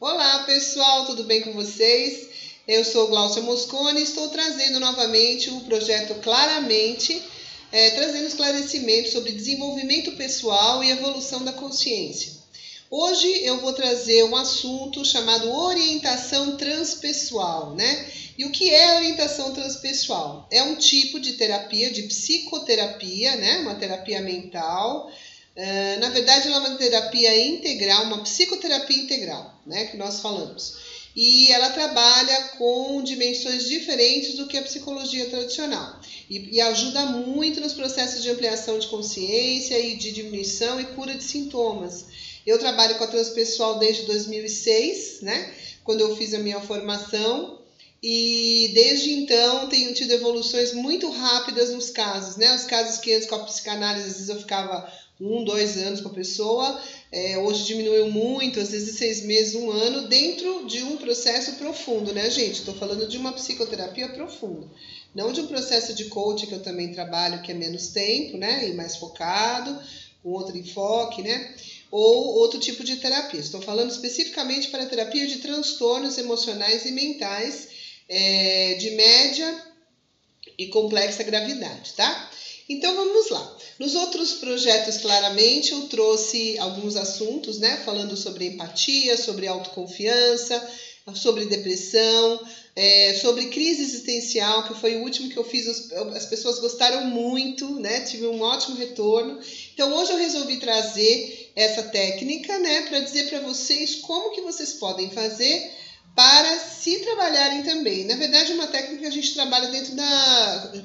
Olá pessoal, tudo bem com vocês? Eu sou Glaucia Mosconi e estou trazendo novamente o projeto Claramente, trazendo esclarecimentos sobre desenvolvimento pessoal e evolução da consciência. Hoje eu vou trazer um assunto chamado orientação transpessoal, né? E o que é orientação transpessoal? É um tipo de terapia, de psicoterapia, né? Uma terapia mental. Na verdade, ela é uma terapia integral, uma psicoterapia integral, né? Que nós falamos. E ela trabalha com dimensões diferentes do que a psicologia tradicional. E ajuda muito nos processos de ampliação de consciência e de diminuição e cura de sintomas. Eu trabalho com a transpessoal desde 2006, né? Quando eu fiz a minha formação. E desde então tenho tido evoluções muito rápidas nos casos, né? Os casos que antes com a psicanálise, às vezes eu ficava 1, 2 anos com a pessoa, hoje diminuiu muito, às vezes 6 meses, 1 ano, dentro de um processo profundo, né, gente? Estou falando de uma psicoterapia profunda, não de um processo de coaching que eu também trabalho, que é menos tempo, né, e mais focado, com outro enfoque, né? Ou outro tipo de terapia. Estou falando especificamente para a terapia de transtornos emocionais e mentais, de média e complexa gravidade, tá? Então vamos lá. Nos outros projetos, claramente, eu trouxe alguns assuntos, né? Falando sobre empatia, sobre autoconfiança, sobre depressão, sobre crise existencial, que foi o último que eu fiz, as pessoas gostaram muito, né? Tive um ótimo retorno. Então hoje eu resolvi trazer essa técnica, né? Para dizer para vocês como que vocês podem fazer para se trabalharem também. Na verdade, é uma técnica que a gente trabalha dentro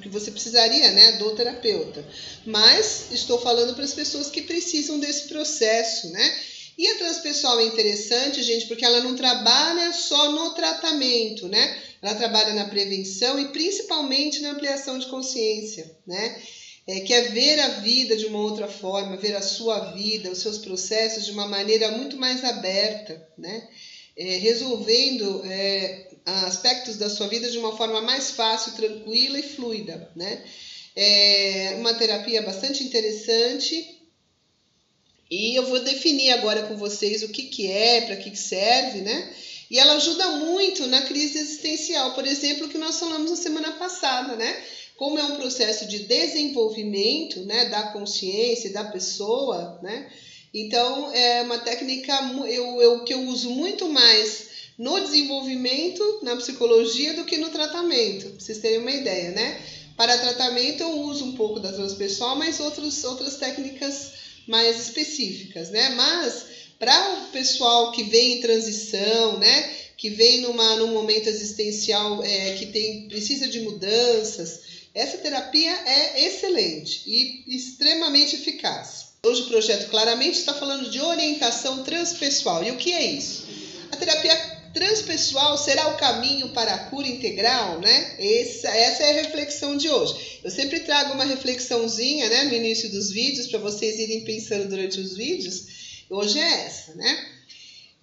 que você precisaria, né, do terapeuta. Mas estou falando para as pessoas que precisam desse processo, né? E a transpessoal é interessante, gente, porque ela não trabalha só no tratamento, né? Ela trabalha na prevenção e principalmente na ampliação de consciência, né? Que é ver a vida de uma outra forma, ver a sua vida, os seus processos de uma maneira muito mais aberta, né? Resolvendo aspectos da sua vida de uma forma mais fácil, tranquila e fluida, né? É uma terapia bastante interessante e eu vou definir agora com vocês o que é, para que serve, né? E ela ajuda muito na crise existencial, por exemplo, que nós falamos na semana passada, né? Como é um processo de desenvolvimento, né, da consciência, da pessoa, né? Então, é uma técnica que eu uso muito mais no desenvolvimento, na psicologia, do que no tratamento, para vocês terem uma ideia, né? Para tratamento eu uso um pouco da transpessoal, mas outras técnicas mais específicas, né? Mas para o pessoal que vem em transição, né? Que vem num momento existencial precisa de mudanças, essa terapia é excelente e extremamente eficaz. Hoje o projeto claramente está falando de orientação transpessoal. E o que é isso? A terapia transpessoal será o caminho para a cura integral, né? Essa é a reflexão de hoje. Eu sempre trago uma reflexãozinha, né, no início dos vídeos, para vocês irem pensando durante os vídeos. Hoje é essa, né?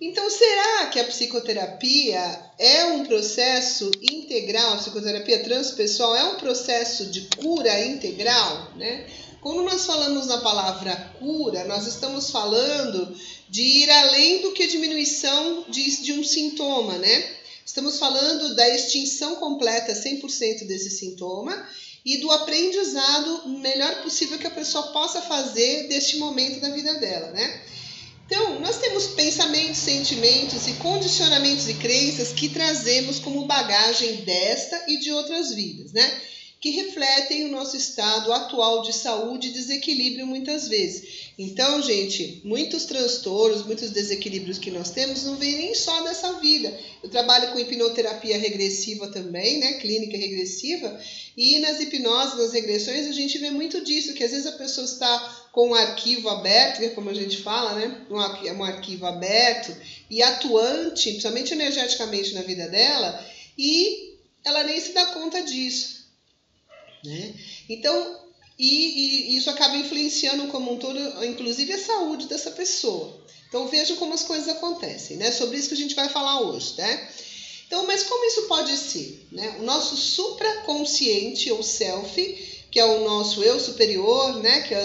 Então, será que a psicoterapia é um processo integral? A psicoterapia transpessoal é um processo de cura integral, né? Quando nós falamos na palavra cura, nós estamos falando de ir além do que a diminuição de um sintoma, né? Estamos falando da extinção completa 100% desse sintoma e do aprendizado melhor possível que a pessoa possa fazer deste momento da vida dela, né? Então, nós temos pensamentos, sentimentos e condicionamentos e crenças que trazemos como bagagem desta e de outras vidas, né? Que refletem o nosso estado atual de saúde e desequilíbrio muitas vezes. Então, gente, muitos transtornos, muitos desequilíbrios que nós temos não vêm nem só dessa vida. Eu trabalho com hipnoterapia regressiva também, né? Clínica regressiva. E nas hipnoses, nas regressões, a gente vê muito disso, que às vezes a pessoa está com um arquivo aberto, que é como a gente fala, né? Um arquivo aberto e atuante, principalmente energeticamente na vida dela, e ela nem se dá conta disso, né? Então, e isso acaba influenciando como um todo, inclusive a saúde dessa pessoa. Então vejam como as coisas acontecem, né? Sobre isso que a gente vai falar hoje, né? Então, mas como isso pode ser, né? O nosso supraconsciente ou self, que é o nosso eu superior, né? Que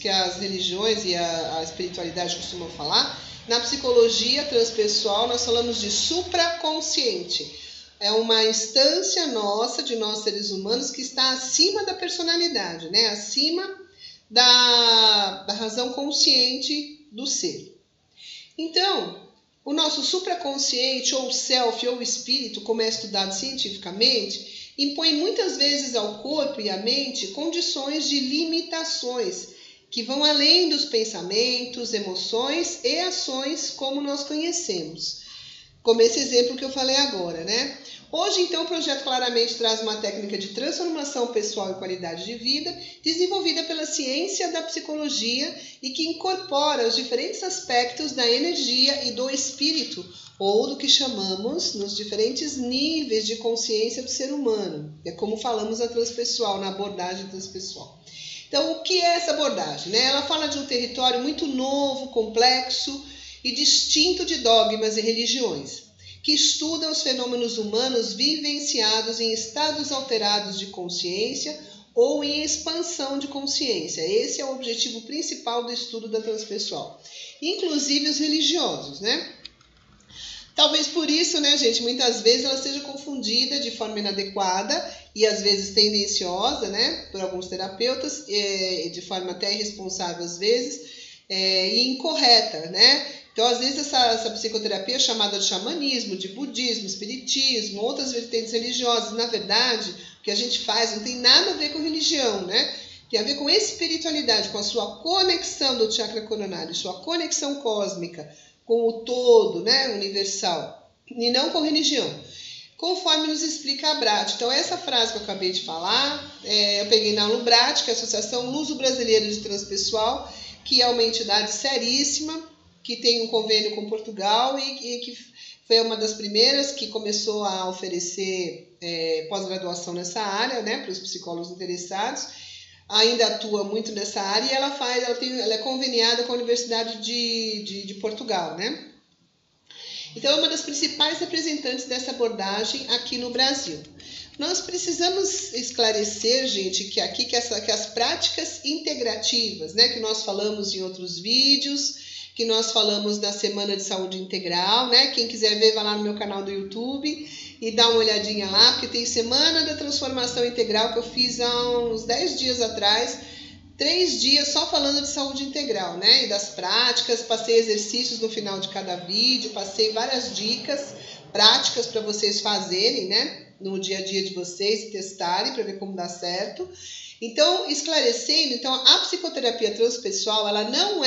as religiões e a espiritualidade costumam falar, Na psicologia transpessoal, nós falamos de supraconsciente. É uma instância nossa, de nós seres humanos, que está acima da personalidade, né? Acima da razão consciente do ser. Então, o nosso supraconsciente, ou self, ou espírito, como é estudado cientificamente, impõe muitas vezes ao corpo e à mente condições de limitações que vão além dos pensamentos, emoções e ações como nós conhecemos. Como esse exemplo que eu falei agora, né? Hoje, então, o projeto claramente traz uma técnica de transformação pessoal e qualidade de vida, desenvolvida pela ciência da psicologia e que incorpora os diferentes aspectos da energia e do espírito, ou do que chamamos nos diferentes níveis de consciência do ser humano. É como falamos na transpessoal, na abordagem transpessoal. Então, o que é essa abordagem, né? Ela fala de um território muito novo, complexo e distinto de dogmas e religiões, que estuda os fenômenos humanos vivenciados em estados alterados de consciência ou em expansão de consciência. Esse é o objetivo principal do estudo da transpessoal, inclusive os religiosos, né? Talvez por isso, né, gente, muitas vezes ela seja confundida de forma inadequada e às vezes tendenciosa, né, por alguns terapeutas, de forma até irresponsável às vezes, e incorreta, né? Então, às vezes, essa psicoterapia é chamada de xamanismo, de budismo, espiritismo, outras vertentes religiosas. Na verdade, o que a gente faz não tem nada a ver com religião, né? Tem a ver com espiritualidade, com a sua conexão do chakra coronário, sua conexão cósmica com o todo, né, universal, e não com religião, conforme nos explica a Brat. Então, essa frase que eu acabei de falar, eu peguei na Lubrat, que é a Associação Luso-Brasileira de Transpessoal, que é uma entidade seríssima, que tem um convênio com Portugal e que foi uma das primeiras que começou a oferecer pós-graduação nessa área, né, para os psicólogos interessados. Ainda atua muito nessa área e ela é conveniada com a Universidade de Portugal, né? Então, é uma das principais representantes dessa abordagem aqui no Brasil. Nós precisamos esclarecer, gente, que as práticas integrativas, né, que nós falamos em outros vídeos, que nós falamos na Semana de Saúde Integral, né? Quem quiser ver, vai lá no meu canal do YouTube e dá uma olhadinha lá, porque tem Semana da Transformação Integral que eu fiz há uns 10 dias atrás, 3 dias só falando de saúde integral, né? E das práticas, passei exercícios no final de cada vídeo, passei várias dicas práticas para vocês fazerem, né? No dia a dia de vocês e testarem para ver como dá certo. Então, esclarecendo, então, a psicoterapia transpessoal, ela não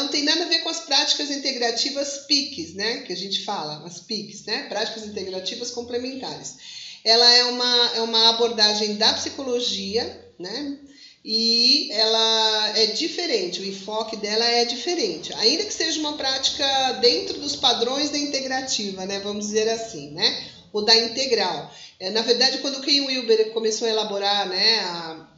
tem nada a ver com as práticas integrativas PICs, né? Que a gente fala, as PICs, né? Práticas integrativas complementares. Ela é uma abordagem da psicologia, né? E ela é diferente, o enfoque dela é diferente. Ainda que seja uma prática dentro dos padrões da integrativa, né? Vamos dizer assim, né? Ou da integral. Na verdade, quando o Ken Wilber começou a elaborar, né,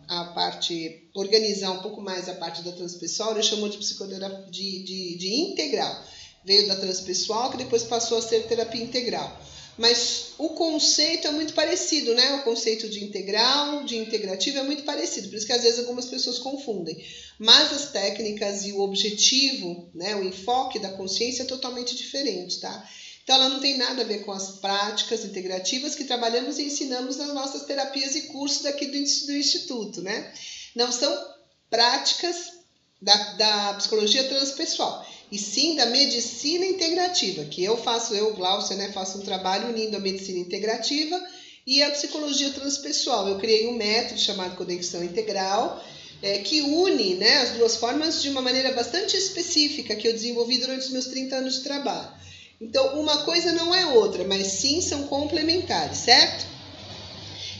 a parte, organizar um pouco mais a parte da transpessoal, ele chamou de psicoterapia de integral. Veio da transpessoal, que depois passou a ser terapia integral. Mas o conceito é muito parecido, né? O conceito de integral, de integrativo é muito parecido, por isso que às vezes algumas pessoas confundem. Mas as técnicas e o objetivo, né, o enfoque da consciência é totalmente diferente, tá? Então, ela não tem nada a ver com as práticas integrativas que trabalhamos e ensinamos nas nossas terapias e cursos daqui do Instituto, né? Não são práticas da psicologia transpessoal, e sim da medicina integrativa, que eu, Glaucia, né, faço um trabalho unindo a medicina integrativa e a psicologia transpessoal. Eu criei um método chamado Conexão Integral, que une, né, as duas formas de uma maneira bastante específica, que eu desenvolvi durante os meus 30 anos de trabalho. Então, uma coisa não é outra, mas sim são complementares, certo?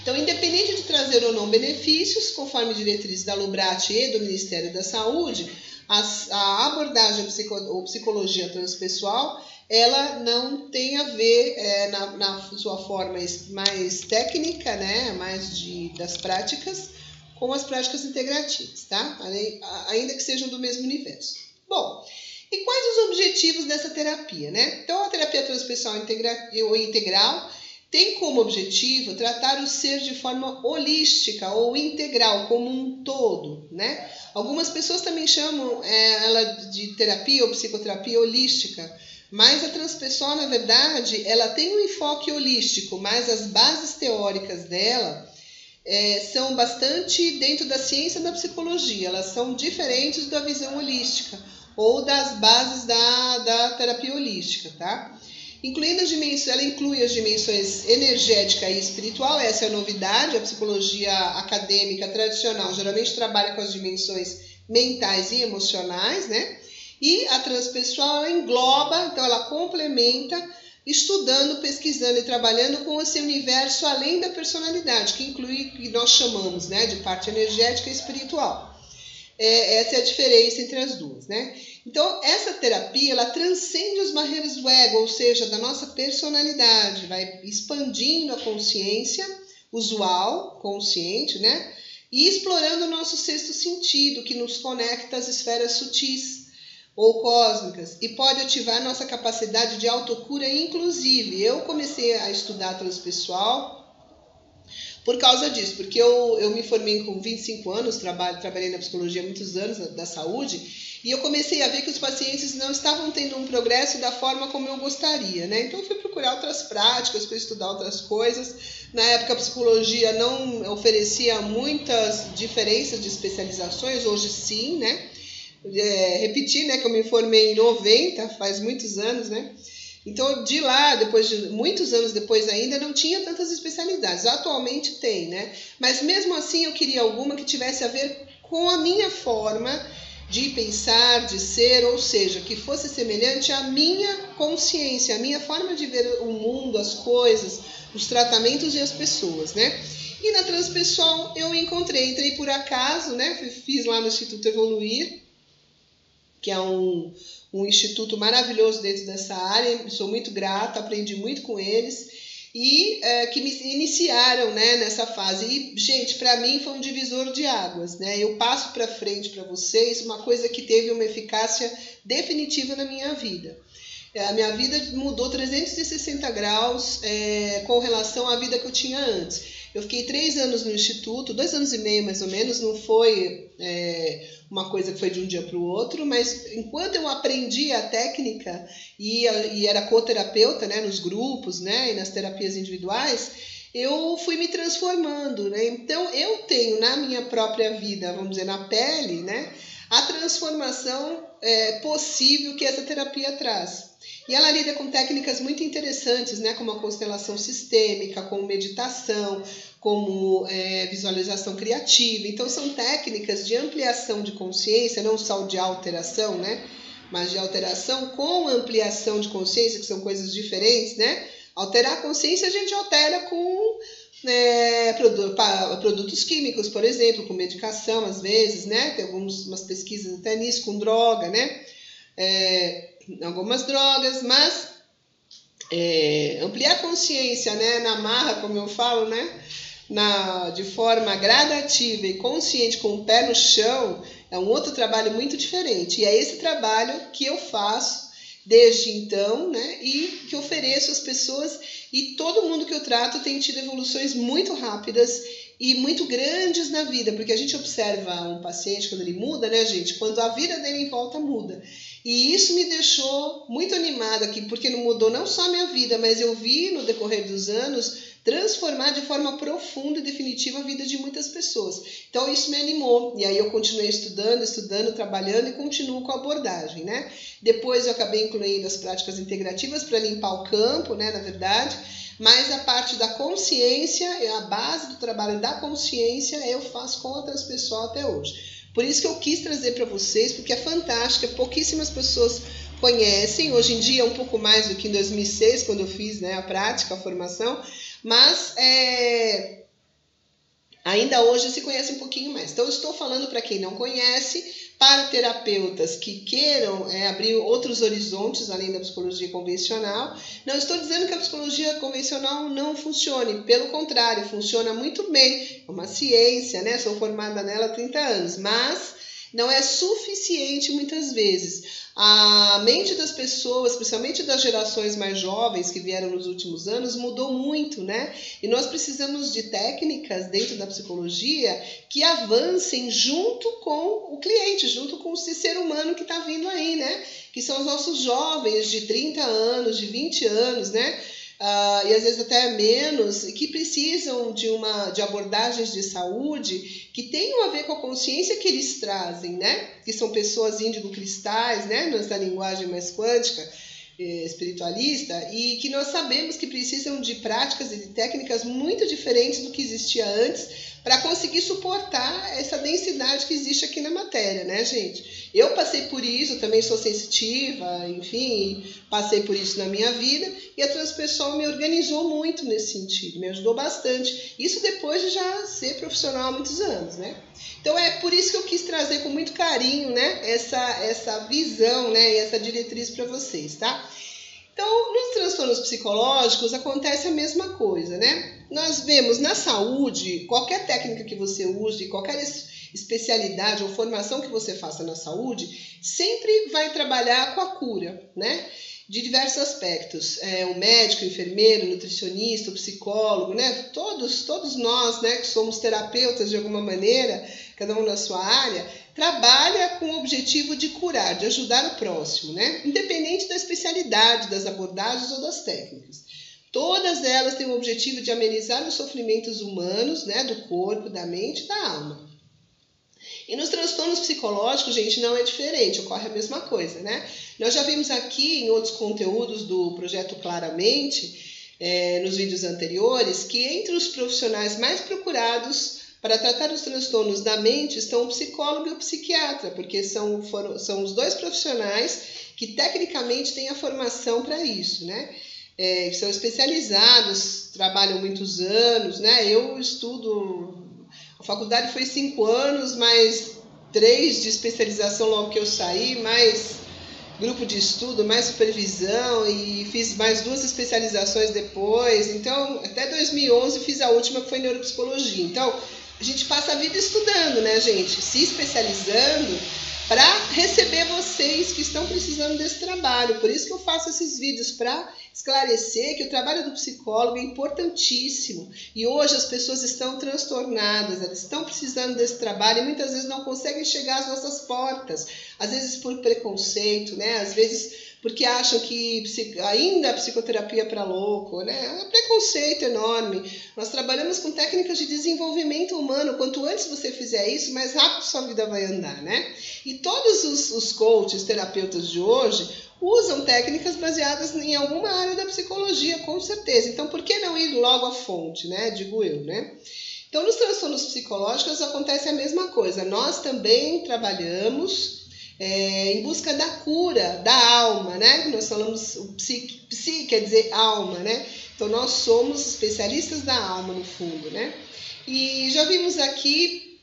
Então, independente de trazer ou não benefícios, conforme diretrizes da Lubrat e do Ministério da Saúde, a abordagem ou psicologia transpessoal, ela não tem a ver na sua forma mais técnica, né, das práticas, com as práticas integrativas, tá? Ainda que sejam do mesmo universo. Bom, e quais os objetivos dessa terapia, né? Então, a terapia transpessoal integral, tem como objetivo tratar o ser de forma holística ou integral, como um todo, né? Algumas pessoas também chamam ela de terapia ou psicoterapia holística, mas a transpessoal, na verdade, ela tem um enfoque holístico, mas as bases teóricas dela são bastante dentro da ciência da psicologia, elas são diferentes da visão holística ou das bases da terapia holística, tá? Ela inclui as dimensões energética e espiritual, essa é a novidade. A psicologia acadêmica tradicional geralmente trabalha com as dimensões mentais e emocionais, né? E a transpessoal ela engloba, então ela complementa, estudando, pesquisando e trabalhando com esse universo além da personalidade, que inclui o que nós chamamos, né, de parte energética e espiritual. Essa é a diferença entre as duas, né? Então, essa terapia, ela transcende as barreiras do ego, ou seja, da nossa personalidade, vai expandindo a consciência usual, consciente, né? E explorando o nosso sexto sentido, que nos conecta às esferas sutis ou cósmicas, e pode ativar nossa capacidade de autocura, inclusive. Eu comecei a estudar transpessoal por causa disso, porque eu me formei com 25 anos, trabalhei na psicologia há muitos anos, da saúde, e eu comecei a ver que os pacientes não estavam tendo um progresso da forma como eu gostaria, né? Então eu fui procurar outras práticas, fui estudar outras coisas. Na época a psicologia não oferecia muitas diferenças de especializações, hoje sim, né? Repetir, né, que eu me formei em 90, faz muitos anos, né? Então, de lá, muitos anos depois ainda, não tinha tantas especialidades. Atualmente tem, né? Mas mesmo assim eu queria alguma que tivesse a ver com a minha forma de pensar, de ser, ou seja, que fosse semelhante à minha consciência, à minha forma de ver o mundo, as coisas, os tratamentos e as pessoas, né? E na transpessoal eu entrei por acaso, né? Fiz lá no Instituto Evoluir, que é um instituto maravilhoso dentro dessa área, sou muito grata, aprendi muito com eles, e que me iniciaram, né, nessa fase. E, gente, para mim foi um divisor de águas, né? Eu passo para frente para vocês uma coisa que teve uma eficácia definitiva na minha vida. A minha vida mudou 360 graus com relação à vida que eu tinha antes. Eu fiquei 3 anos no instituto, 2 anos e meio mais ou menos, não foi uma coisa que foi de um dia para o outro, mas enquanto eu aprendi a técnica e era coterapeuta, né, nos grupos, né, e nas terapias individuais, eu fui me transformando, né? Então eu tenho na minha própria vida, vamos dizer, na pele, né, a transformação possível que essa terapia traz. E ela lida com técnicas muito interessantes, né, como a constelação sistêmica, como meditação, como visualização criativa. Então são técnicas de ampliação de consciência, não só de alteração, né, mas de alteração com ampliação de consciência, que são coisas diferentes, né? Alterar a consciência a gente altera com produtos químicos, por exemplo, com medicação às vezes, né? Tem umas pesquisas até nisso, com droga, né? Algumas drogas, mas ampliar a consciência, né, na marra, como eu falo, né, de forma gradativa e consciente, com o pé no chão, é um outro trabalho muito diferente. E é esse trabalho que eu faço desde então, né, e que ofereço às pessoas, e todo mundo que eu trato tem tido evoluções muito rápidas e muito grandes na vida, porque a gente observa um paciente quando ele muda, né, gente, quando a vida dele em volta muda. E isso me deixou muito animada aqui, porque não mudou não só a minha vida, mas eu vi no decorrer dos anos transformar de forma profunda e definitiva a vida de muitas pessoas. Então isso me animou, e aí eu continuei estudando, trabalhando e continuo com a abordagem, né? Depois eu acabei incluindo as práticas integrativas para limpar o campo, né, na verdade, mas a parte da consciência, a base do trabalho da consciência eu faço com a transpessoal até hoje. Por isso que eu quis trazer para vocês, porque é fantástica, pouquíssimas pessoas conhecem, hoje em dia um pouco mais do que em 2006, quando eu fiz, né, a prática, a formação, mas ainda hoje se conhece um pouquinho mais. Então eu estou falando para quem não conhece, para terapeutas que queiram abrir outros horizontes além da psicologia convencional. Não estou dizendo que a psicologia convencional não funcione, pelo contrário, funciona muito bem, é uma ciência, né? Sou formada nela há 30 anos, mas não é suficiente muitas vezes. A mente das pessoas, especialmente das gerações mais jovens que vieram nos últimos anos, mudou muito, né? E nós precisamos de técnicas dentro da psicologia que avancem junto com o cliente, junto com esse ser humano que está vindo aí, né? Que são os nossos jovens de 30 anos, de 20 anos, né? E às vezes até menos, que precisam de abordagens de saúde que tenham a ver com a consciência que eles trazem, né? Que são pessoas índigo-cristais, né? Nessa linguagem mais quântica, espiritualista, e que nós sabemos que precisam de práticas e de técnicas muito diferentes do que existia antes para conseguir suportar essa densidade que existe aqui na matéria, né, gente? Eu passei por isso, também sou sensitiva, enfim, passei por isso na minha vida, e a Transpessoal me organizou muito nesse sentido, me ajudou bastante. Isso depois de já ser profissional há muitos anos, né? Então é por isso que eu quis trazer com muito carinho, né, essa visão, né, e essa diretriz para vocês, tá? Então, nos transtornos psicológicos acontece a mesma coisa, né? Nós vemos na saúde, qualquer técnica que você use, qualquer especialidade ou formação que você faça na saúde, sempre vai trabalhar com a cura, né? De diversos aspectos. O médico, o enfermeiro, o nutricionista, o psicólogo, né? Todos nós, né, que somos terapeutas de alguma maneira, cada um na sua área, trabalha com o objetivo de curar, de ajudar o próximo, né? Independente da especialidade, das abordagens ou das técnicas. Todas elas têm o objetivo de amenizar os sofrimentos humanos, né, do corpo, da mente e da alma. E nos transtornos psicológicos, gente, não é diferente, ocorre a mesma coisa, né? Nós já vimos aqui em outros conteúdos do projeto Claramente, nos vídeos anteriores, que entre os profissionais mais procurados para tratar os transtornos da mente estão o psicólogo e o psiquiatra, porque são os dois profissionais que tecnicamente têm a formação para isso, né? São especializados, trabalham muitos anos, né? Eu estudo, a faculdade foi 5 anos, mais 3 de especialização logo que eu saí, mais grupo de estudo, mais supervisão, e fiz mais 2 especializações depois. Então, até 2011 fiz a última, que foi neuropsicologia. Então, a gente passa a vida estudando, né, gente? Se especializando para receber vocês que estão precisando desse trabalho. Por isso que eu faço esses vídeos, para esclarecer que o trabalho do psicólogo é importantíssimo. E hoje as pessoas estão transtornadas, elas estão precisando desse trabalho e muitas vezes não conseguem chegar às nossas portas. Às vezes por preconceito, né? Às vezes porque acham que ainda a psicoterapia é para louco, né? É um preconceito enorme. Nós trabalhamos com técnicas de desenvolvimento humano. Quanto antes você fizer isso, mais rápido sua vida vai andar, né? E todos os coaches, terapeutas de hoje, usam técnicas baseadas em alguma área da psicologia, com certeza. Então, por que não ir logo à fonte, né? Digo eu, né? Então, nos transtornos psicológicos acontece a mesma coisa. Nós também trabalhamos em busca da cura da alma, né? Nós falamos, o psi quer dizer alma, né? Então, nós somos especialistas da alma, no fundo, né? E já vimos aqui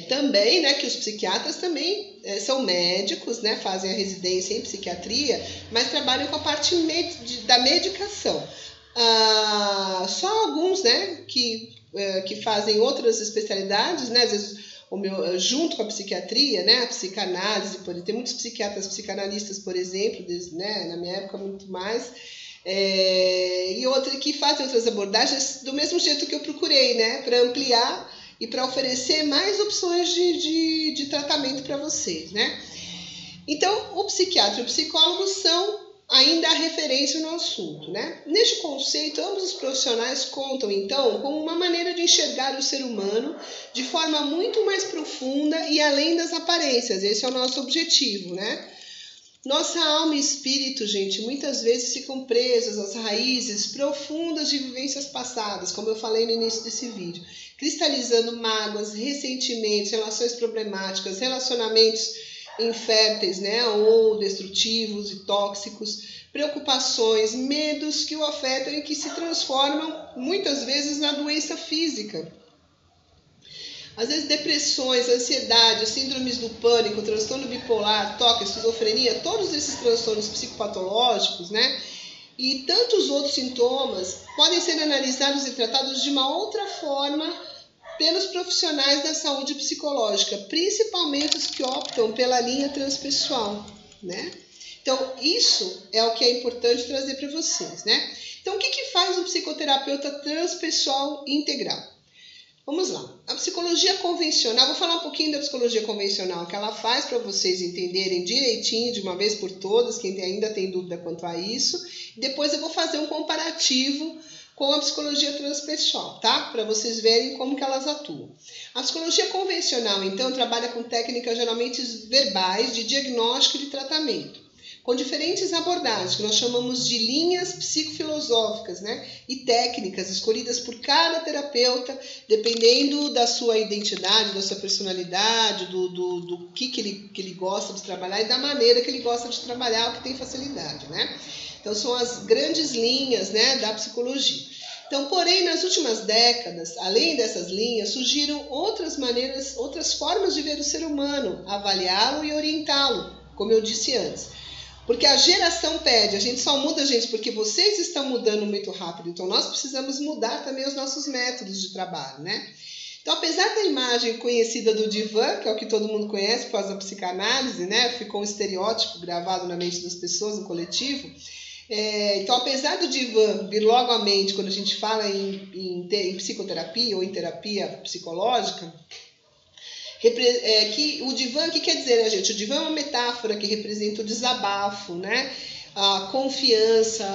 também, né, que os psiquiatras também são médicos, né? Fazem a residência em psiquiatria, mas trabalham com a parte da medicação. Só alguns, né, que fazem outras especialidades, né? Às vezes junto com a psiquiatria, né, a psicanálise, tem muitos psiquiatras psicanalistas, por exemplo, né, na minha época muito mais, e outros que fazem outras abordagens do mesmo jeito que eu procurei, né, para ampliar e para oferecer mais opções de tratamento para vocês, né. Então, o psiquiatra e o psicólogo são ainda a referência no assunto, né? Neste conceito, ambos os profissionais contam, então, com uma maneira de enxergar o ser humano de forma muito mais profunda e além das aparências. Esse é o nosso objetivo, né? Nossa alma e espírito, gente, muitas vezes ficam presas às raízes profundas de vivências passadas, como eu falei no início desse vídeo, cristalizando mágoas, ressentimentos, relações problemáticas, relacionamentos inférteis, né, ou destrutivos e tóxicos, preocupações, medos que o afetam e que se transformam muitas vezes na doença física. Às vezes depressões, ansiedade, síndromes do pânico, transtorno bipolar, toque, esquizofrenia, todos esses transtornos psicopatológicos, né, e tantos outros sintomas podem ser analisados e tratados de uma outra forma pelos profissionais da saúde psicológica, principalmente os que optam pela linha transpessoal, né? Então, isso é o que é importante trazer para vocês, né? Então, o que faz o psicoterapeuta transpessoal integral? Vamos lá. A psicologia convencional, vou falar um pouquinho da psicologia convencional que ela faz para vocês entenderem direitinho, de uma vez por todas, quem ainda tem dúvida quanto a isso. Depois eu vou fazer um comparativo com a psicologia transpessoal, tá? Para vocês verem como que elas atuam. A psicologia convencional, então, trabalha com técnicas geralmente verbais de diagnóstico e de tratamento, com diferentes abordagens, que nós chamamos de linhas psicofilosóficas, né? E técnicas escolhidas por cada terapeuta, dependendo da sua identidade, da sua personalidade, do que ele gosta de trabalhar e da maneira que ele gosta de trabalhar, o que tem facilidade, né? Então, são as grandes linhas, né, da psicologia. Então, porém, nas últimas décadas, além dessas linhas, surgiram outras maneiras, outras formas de ver o ser humano, avaliá-lo e orientá-lo, como eu disse antes. Porque a geração pede, a gente só muda, gente, porque vocês estão mudando muito rápido. Então, nós precisamos mudar também os nossos métodos de trabalho, né? Então, apesar da imagem conhecida do divã, que é o que todo mundo conhece por causa da psicanálise, né? Ficou um estereótipo gravado na mente das pessoas, no coletivo. Então, apesar do divã vir logo à mente quando a gente fala em psicoterapia ou em terapia psicológica, que o divã, o que quer dizer, né, gente? O divã é uma metáfora que representa o desabafo, né? A confiança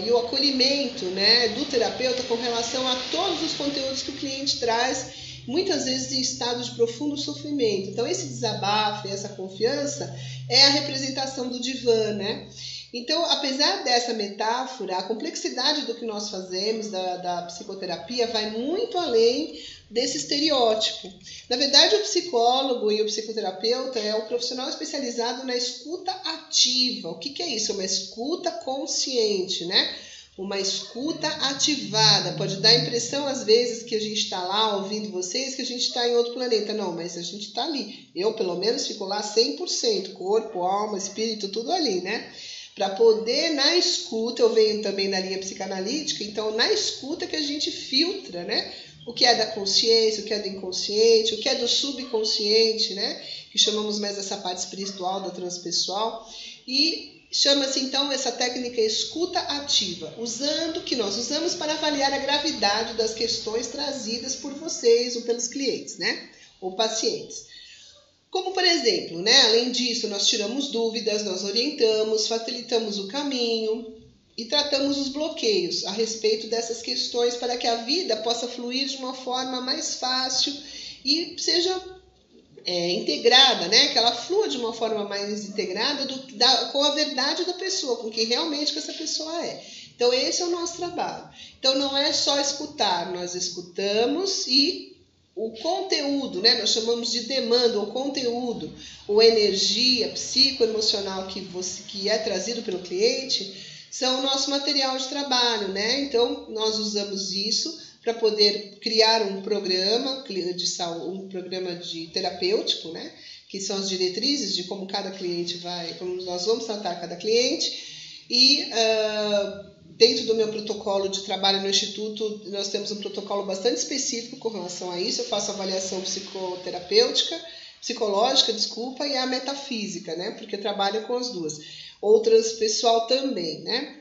e o acolhimento, né, do terapeuta com relação a todos os conteúdos que o cliente traz, muitas vezes em estado de profundo sofrimento. Então, esse desabafo e essa confiança é a representação do divã, né? Então, apesar dessa metáfora, a complexidade do que nós fazemos, da psicoterapia, vai muito além desse estereótipo. Na verdade, o psicólogo e o psicoterapeuta é o profissional especializado na escuta ativa. O que é isso? Uma escuta consciente, né? Uma escuta ativada. Pode dar a impressão, às vezes, que a gente está lá ouvindo vocês, que a gente está em outro planeta. Não, mas a gente está ali. Eu, pelo menos, fico lá 100%. Corpo, alma, espírito, tudo ali, né? Para poder, na escuta, eu venho também da linha psicanalítica, então, na escuta que a gente filtra, né? O que é da consciência, o que é do inconsciente, o que é do subconsciente, né? Que chamamos mais essa parte espiritual da transpessoal. E chama-se, então, essa técnica escuta ativa, que nós usamos para avaliar a gravidade das questões trazidas por vocês ou pelos clientes, né? Ou pacientes. Como, por exemplo, né? Além disso, nós tiramos dúvidas, nós orientamos, facilitamos o caminho e tratamos os bloqueios a respeito dessas questões para que a vida possa fluir de uma forma mais fácil e seja integrada, né? Que ela flua de uma forma mais integrada com a verdade da pessoa, com quem realmente que essa pessoa é. Então, esse é o nosso trabalho. Então, não é só escutar, nós escutamos e o conteúdo, né? Nós chamamos de demanda, o conteúdo, ou energia psicoemocional que é trazido pelo cliente, são o nosso material de trabalho, né? Então, nós usamos isso para poder criar um programa de saúde, um programa de terapêutico, né? Que são as diretrizes de como cada cliente como nós vamos tratar cada cliente. E dentro do meu protocolo de trabalho no Instituto, nós temos um protocolo bastante específico com relação a isso. Eu faço avaliação psicológica, e a metafísica, né? Porque eu trabalho com as duas. Ou transpessoal também, né?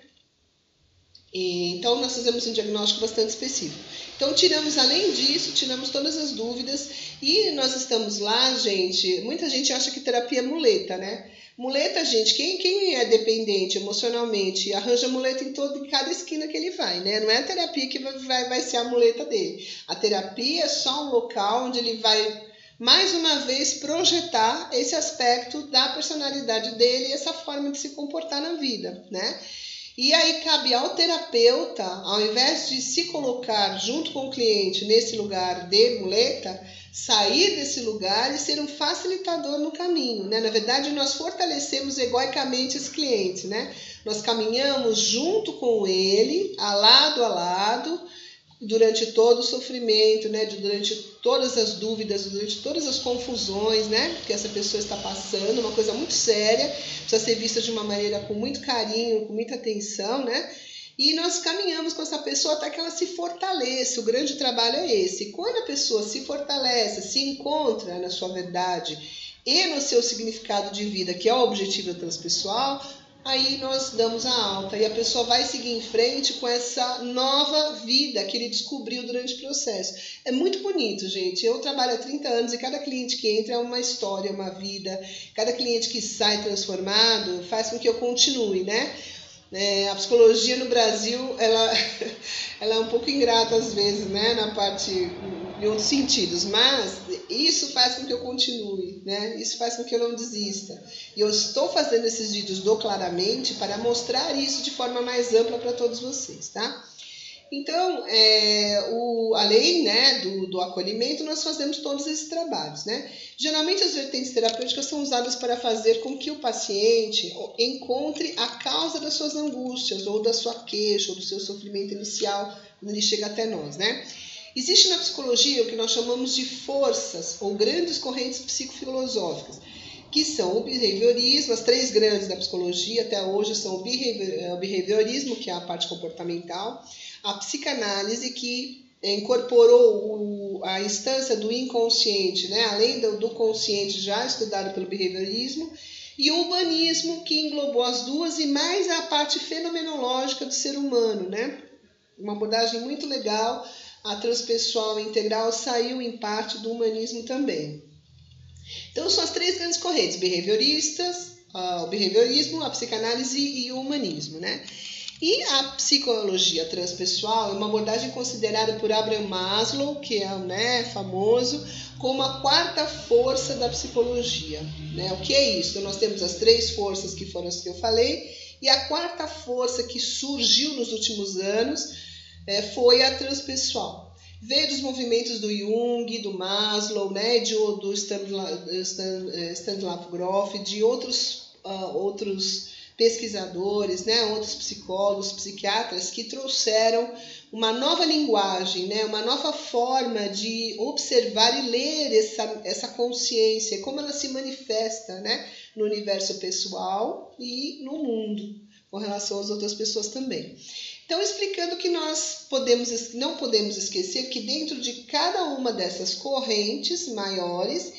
Então, nós fazemos um diagnóstico bastante específico. Então, além disso, tiramos todas as dúvidas e nós estamos lá, gente. Muita gente acha que terapia é muleta, né? Muleta, gente, quem é dependente emocionalmente arranja muleta em cada esquina que ele vai, né? Não é a terapia que vai ser a muleta dele. A terapia é só um local onde ele vai, mais uma vez, projetar esse aspecto da personalidade dele e essa forma de se comportar na vida, né? E aí cabe ao terapeuta, ao invés de se colocar junto com o cliente nesse lugar de muleta, sair desse lugar e ser um facilitador no caminho, né? Na verdade, nós fortalecemos egoicamente esse cliente, né? Nós caminhamos junto com ele, lado a lado, durante todo o sofrimento, né? Durante todas as dúvidas, durante todas as confusões, né? Que essa pessoa está passando, uma coisa muito séria, precisa ser vista de uma maneira com muito carinho, com muita atenção, né? E nós caminhamos com essa pessoa até que ela se fortaleça. O grande trabalho é esse. Quando a pessoa se fortalece, se encontra na sua verdade e no seu significado de vida, que é o objetivo da transpessoal, aí nós damos a alta e a pessoa vai seguir em frente com essa nova vida que ele descobriu durante o processo. É muito bonito, gente. Eu trabalho há 30 anos e cada cliente que entra é uma história, uma vida. Cada cliente que sai transformado faz com que eu continue, né? A psicologia no Brasil, ela é um pouco ingrata às vezes, né, na parte, em outros sentidos, mas isso faz com que eu continue, né, isso faz com que eu não desista. E eu estou fazendo esses vídeos do Claramente para mostrar isso de forma mais ampla para todos vocês, tá? Então, além, né, do acolhimento, nós fazemos todos esses trabalhos, né? Geralmente as vertentes terapêuticas são usadas para fazer com que o paciente encontre a causa das suas angústias, ou da sua queixa, ou do seu sofrimento inicial, quando ele chega até nós, né? Existe na psicologia o que nós chamamos de forças, ou grandes correntes psicofilosóficas, que são o behaviorismo. As três grandes da psicologia até hoje são o behaviorismo, que é a parte comportamental, a psicanálise, que incorporou a instância do inconsciente, né, além do consciente já estudado pelo behaviorismo, e o humanismo, que englobou as duas, e mais a parte fenomenológica do ser humano, né? Uma abordagem muito legal. A transpessoal integral saiu em parte do humanismo também. Então são as três grandes correntes, o behaviorismo, a psicanálise e o humanismo, né? E a psicologia transpessoal é uma abordagem considerada por Abraham Maslow, que é, né, famoso, como a quarta força da psicologia, né? O que é isso? Então nós temos as três forças que foram as que eu falei, e a quarta força que surgiu nos últimos anos foi a transpessoal. Veio dos movimentos do Jung, do Maslow, né, do Stanislav Grof, de outros pesquisadores, né, outros psicólogos, psiquiatras, que trouxeram uma nova linguagem, né, uma nova forma de observar e ler essa consciência, como ela se manifesta, né, no universo pessoal e no mundo, com relação às outras pessoas também. Então, explicando que nós não podemos esquecer que dentro de cada uma dessas correntes maiores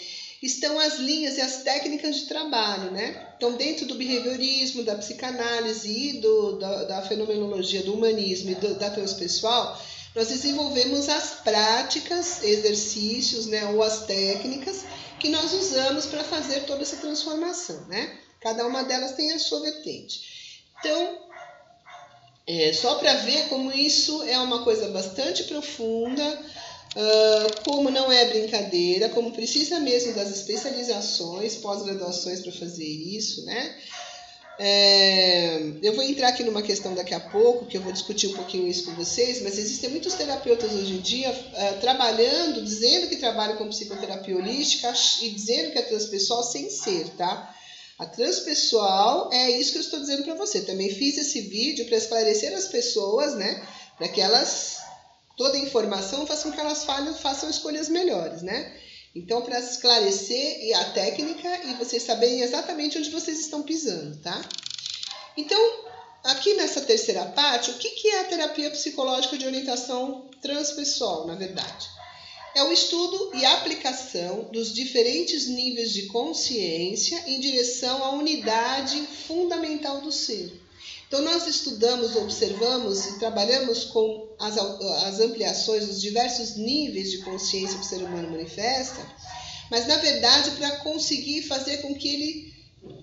estão as linhas e as técnicas de trabalho, né? Então, dentro do behaviorismo, da psicanálise e da fenomenologia, do humanismo e da transpessoal, nós desenvolvemos as práticas, exercícios, né, ou as técnicas que nós usamos para fazer toda essa transformação, né? Cada uma delas tem a sua vertente. Então, só para ver como isso é uma coisa bastante profunda, como não é brincadeira, como precisa mesmo das especializações, pós-graduações para fazer isso, né? Eu vou entrar aqui numa questão daqui a pouco, que eu vou discutir um pouquinho isso com vocês, mas existem muitos terapeutas hoje em dia trabalhando, dizendo que trabalham com psicoterapia holística e dizendo que é transpessoal sem ser, tá? A transpessoal é isso que eu estou dizendo para você. Também fiz esse vídeo para esclarecer as pessoas, né? Para que elas, toda a informação faça com que elas façam escolhas melhores, né? Então, para esclarecer a técnica e vocês saberem exatamente onde vocês estão pisando, tá? Então, aqui nessa terceira parte, o que é a terapia psicológica de orientação transpessoal, na verdade? É o estudo e aplicação dos diferentes níveis de consciência em direção à unidade fundamental do ser. Então, nós estudamos, observamos e trabalhamos com as ampliações dos diversos níveis de consciência que o ser humano manifesta, mas, na verdade, para conseguir fazer com que ele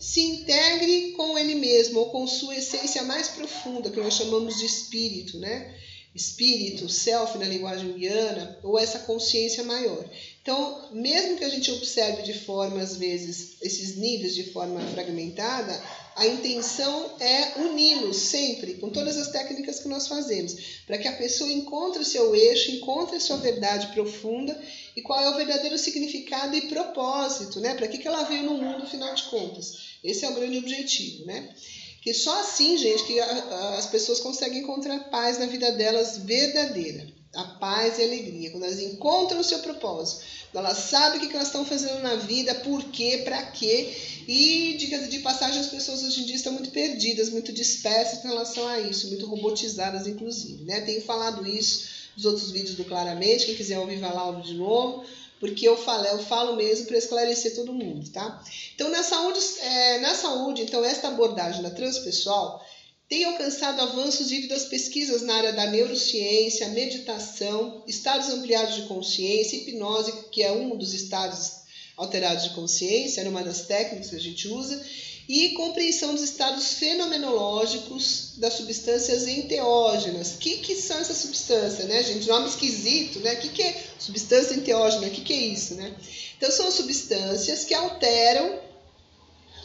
se integre com ele mesmo, ou com sua essência mais profunda, que nós chamamos de espírito, né? Espírito, self na linguagem junguiana, ou essa consciência maior. Então, mesmo que a gente observe de forma, às vezes, esses níveis de forma fragmentada, a intenção é uni-los sempre, com todas as técnicas que nós fazemos, para que a pessoa encontre o seu eixo, encontre a sua verdade profunda e qual é o verdadeiro significado e propósito, né? Para que ela veio no mundo, afinal de contas. Esse é o grande objetivo, né? Que só assim, gente, que as pessoas conseguem encontrar paz na vida delas verdadeira. a paz e a alegria, quando elas encontram o seu propósito, quando elas sabem o que elas estão fazendo na vida, por quê, para quê. E, diga-se de passagem, as pessoas hoje em dia estão muito perdidas, muito dispersas em relação a isso, muito robotizadas, inclusive, né? Tenho falado isso nos outros vídeos do Claramente, quem quiser ouvir vai lá ouvir de novo, porque eu falo mesmo para esclarecer todo mundo, tá? Então, na saúde, então, esta abordagem da transpessoal tem alcançado avanços devido às pesquisas na área da neurociência, meditação, estados ampliados de consciência, hipnose, que é um dos estados alterados de consciência, era uma das técnicas que a gente usa, e compreensão dos estados fenomenológicos das substâncias enteógenas. O que são essas substâncias, né, gente? Nome esquisito, né? O que é substância enteógena? O que é isso, né? Então, são substâncias que alteram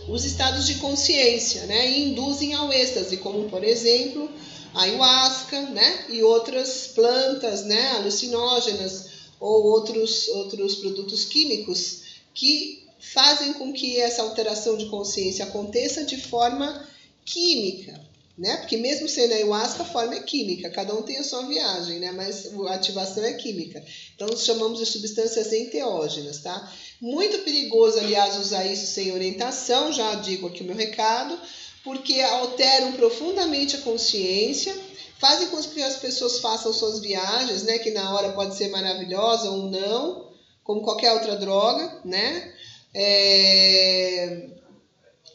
os estados de consciência, né, e induzem ao êxtase, como, por exemplo, a ayahuasca, né, e outras plantas, né, alucinógenas ou outros produtos químicos que fazem com que essa alteração de consciência aconteça de forma química, né, porque mesmo sendo a ayahuasca, a forma é química, cada um tem a sua viagem, né, mas a ativação é química. Então, nós chamamos de substâncias enteógenas, tá? Muito perigoso, aliás, usar isso sem orientação, já digo aqui o meu recado, porque alteram profundamente a consciência, fazem com que as pessoas façam suas viagens, né, que na hora pode ser maravilhosa ou não, como qualquer outra droga, né,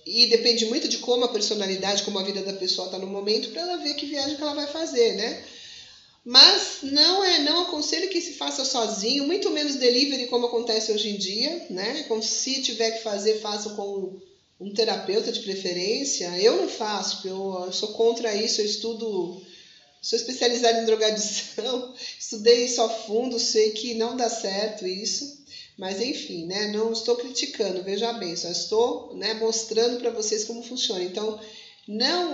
e depende muito de como a personalidade, como a vida da pessoa está no momento, para ela ver que viagem que ela vai fazer, né. Mas não aconselho que se faça sozinho, muito menos delivery como acontece hoje em dia, né? Como se tiver que fazer, faça com um terapeuta de preferência. Eu não faço, porque eu sou contra isso, sou especializada em drogadição, estudei isso a fundo, sei que não dá certo isso, mas enfim, né? Não estou criticando, veja bem, só estou, né, mostrando para vocês como funciona. Então,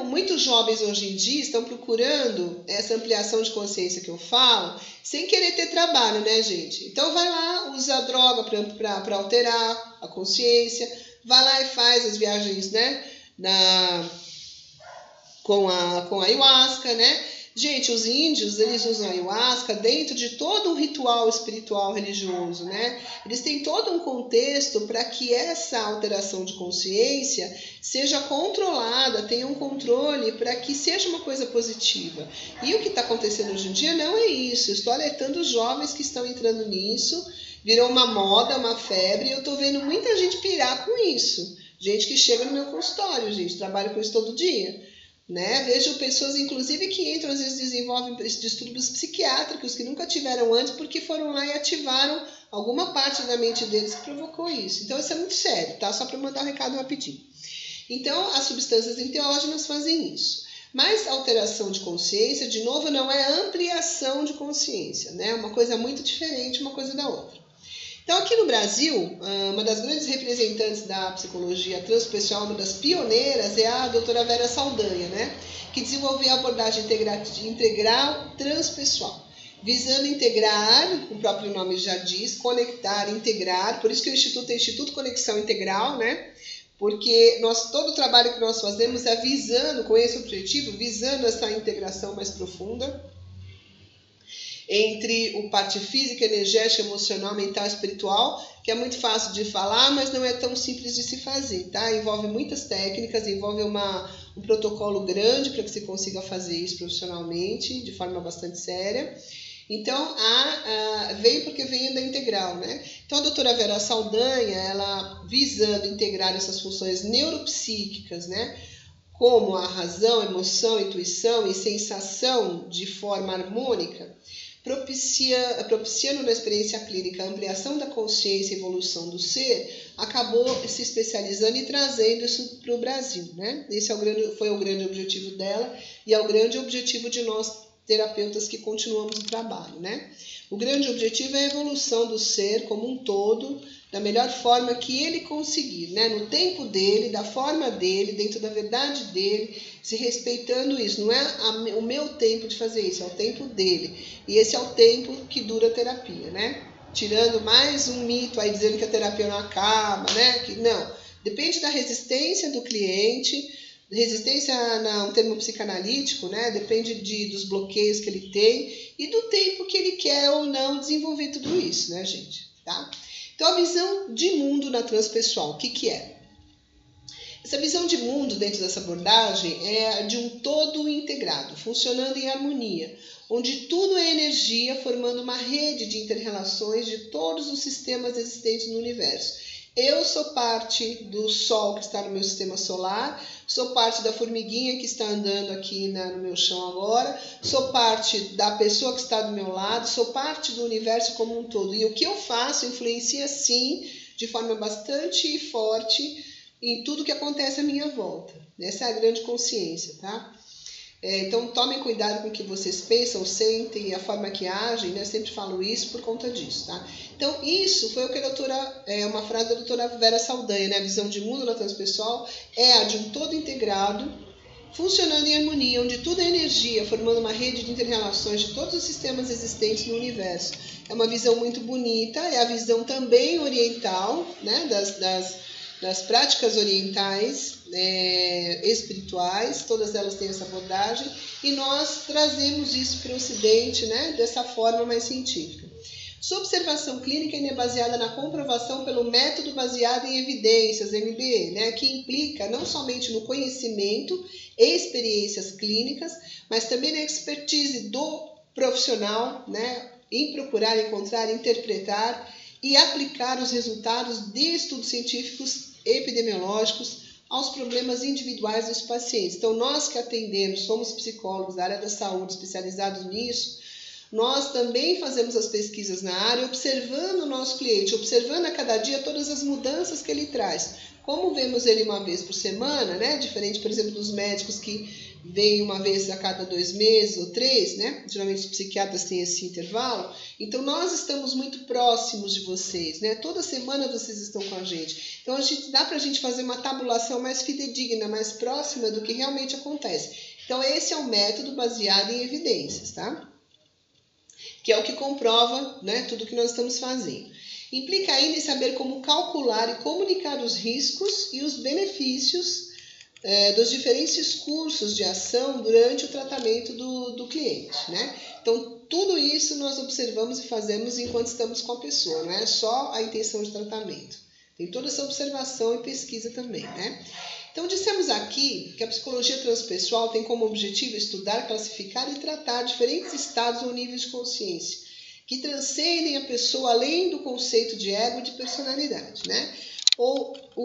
muitos jovens hoje em dia estão procurando essa ampliação de consciência que eu falo, sem querer ter trabalho, né, gente? Então vai lá, usa a droga para alterar a consciência, vai lá e faz as viagens, né, com a ayahuasca, né? Gente, os índios, eles usam a ayahuasca dentro de todo um ritual espiritual religioso, né? Eles têm todo um contexto para que essa alteração de consciência seja controlada, tenha um controle para que seja uma coisa positiva. E o que está acontecendo hoje em dia não é isso. Eu estou alertando os jovens que estão entrando nisso, virou uma moda, uma febre, e eu estou vendo muita gente pirar com isso. Gente que chega no meu consultório, gente, trabalho com isso todo dia. Né? Vejo pessoas, inclusive, que entram, às vezes desenvolvem distúrbios psiquiátricos que nunca tiveram antes porque foram lá e ativaram alguma parte da mente deles que provocou isso. Então, isso é muito sério, tá? Só para mandar um recado rapidinho. Então, as substâncias enteógenas fazem isso. Mas a alteração de consciência, de novo, não é ampliação de consciência, né? É uma coisa muito diferente uma coisa da outra. Então, aqui no Brasil, uma das grandes representantes da psicologia transpessoal, uma das pioneiras, é a doutora Vera Saldanha, né? Que desenvolveu a abordagem integral transpessoal, visando integrar, o próprio nome já diz, conectar, integrar, por isso que o Instituto é Instituto Conexão Integral, né? Porque todo o trabalho que nós fazemos é visando, com esse objetivo, visando essa integração mais profunda entre o parte física, energética, emocional, mental e espiritual, que é muito fácil de falar, mas não é tão simples de se fazer, tá? Envolve muitas técnicas, envolve um protocolo grande para que você consiga fazer isso profissionalmente, de forma bastante séria. Então, veio porque veio da integral, né? Então, a doutora Vera Saldanha, ela visando integrar essas funções neuropsíquicas, né? Como a razão, emoção, intuição e sensação de forma harmônica, propiciando na experiência clínica a ampliação da consciência e evolução do ser, acabou se especializando e trazendo isso para o Brasil, né? Esse foi o grande objetivo dela e é o grande objetivo de nós terapeutas que continuamos o trabalho, né? O grande objetivo é a evolução do ser como um todo, da melhor forma que ele conseguir, né? No tempo dele, da forma dele, dentro da verdade dele, se respeitando isso. Não é o meu tempo de fazer isso, é o tempo dele. E esse é o tempo que dura a terapia, né? Tirando mais um mito aí dizendo que a terapia não acaba, né? Que não. Depende da resistência do cliente, Resistência um termo psicanalítico, né? Depende dos bloqueios que ele tem e do tempo que ele quer ou não desenvolver tudo isso, né, gente? Tá? Então, a visão de mundo na transpessoal, o que é? Essa visão de mundo dentro dessa abordagem é de um todo integrado, funcionando em harmonia, onde tudo é energia, formando uma rede de inter-relações de todos os sistemas existentes no universo. Eu sou parte do Sol que está no meu sistema solar, sou parte da formiguinha que está andando aqui no meu chão agora, sou parte da pessoa que está do meu lado, sou parte do universo como um todo. E o que eu faço influencia, sim, de forma bastante forte em tudo que acontece à minha volta. Essa é a grande consciência, tá? Então, tomem cuidado com o que vocês pensam, sentem e a forma que agem, né? Eu sempre falo isso por conta disso, tá? Então, isso foi o que uma frase da doutora Vera Saldanha, né? A visão de mundo na transpessoal é a de um todo integrado, funcionando em harmonia, onde tudo é energia, formando uma rede de interrelações de todos os sistemas existentes no universo. É uma visão muito bonita, é a visão também oriental, né? Das práticas orientais espirituais, todas elas têm essa abordagem, e nós trazemos isso para o Ocidente, né, dessa forma mais científica. Sua observação clínica é baseada na comprovação pelo método baseado em evidências, MBE, né, que implica não somente no conhecimento e experiências clínicas, mas também na expertise do profissional, né, em procurar, encontrar, interpretar e aplicar os resultados de estudos científicos epidemiológicos aos problemas individuais dos pacientes. Então, nós que atendemos, somos psicólogos da área da saúde especializados nisso, nós também fazemos as pesquisas na área, observando o nosso cliente, observando a cada dia todas as mudanças que ele traz. Como vemos ele uma vez por semana, né? Diferente, por exemplo, dos médicos que vêm uma vez a cada 2 meses ou 3, né? Geralmente os psiquiatras têm esse intervalo. Então, nós estamos muito próximos de vocês, né? Toda semana vocês estão com a gente. Então, dá para a gente fazer uma tabulação mais fidedigna, mais próxima do que realmente acontece. Então, esse é um método baseado em evidências, tá? Que é o que comprova, né, tudo que nós estamos fazendo. Implica ainda em saber como calcular e comunicar os riscos e os benefícios dos diferentes cursos de ação durante o tratamento do cliente, né? Então, tudo isso nós observamos e fazemos enquanto estamos com a pessoa, não é só a intenção de tratamento. Tem toda essa observação e pesquisa também, né? Então, dissemos aqui que a psicologia transpessoal tem como objetivo estudar, classificar e tratar diferentes estados ou níveis de consciência, que transcendem a pessoa além do conceito de ego e de personalidade, né?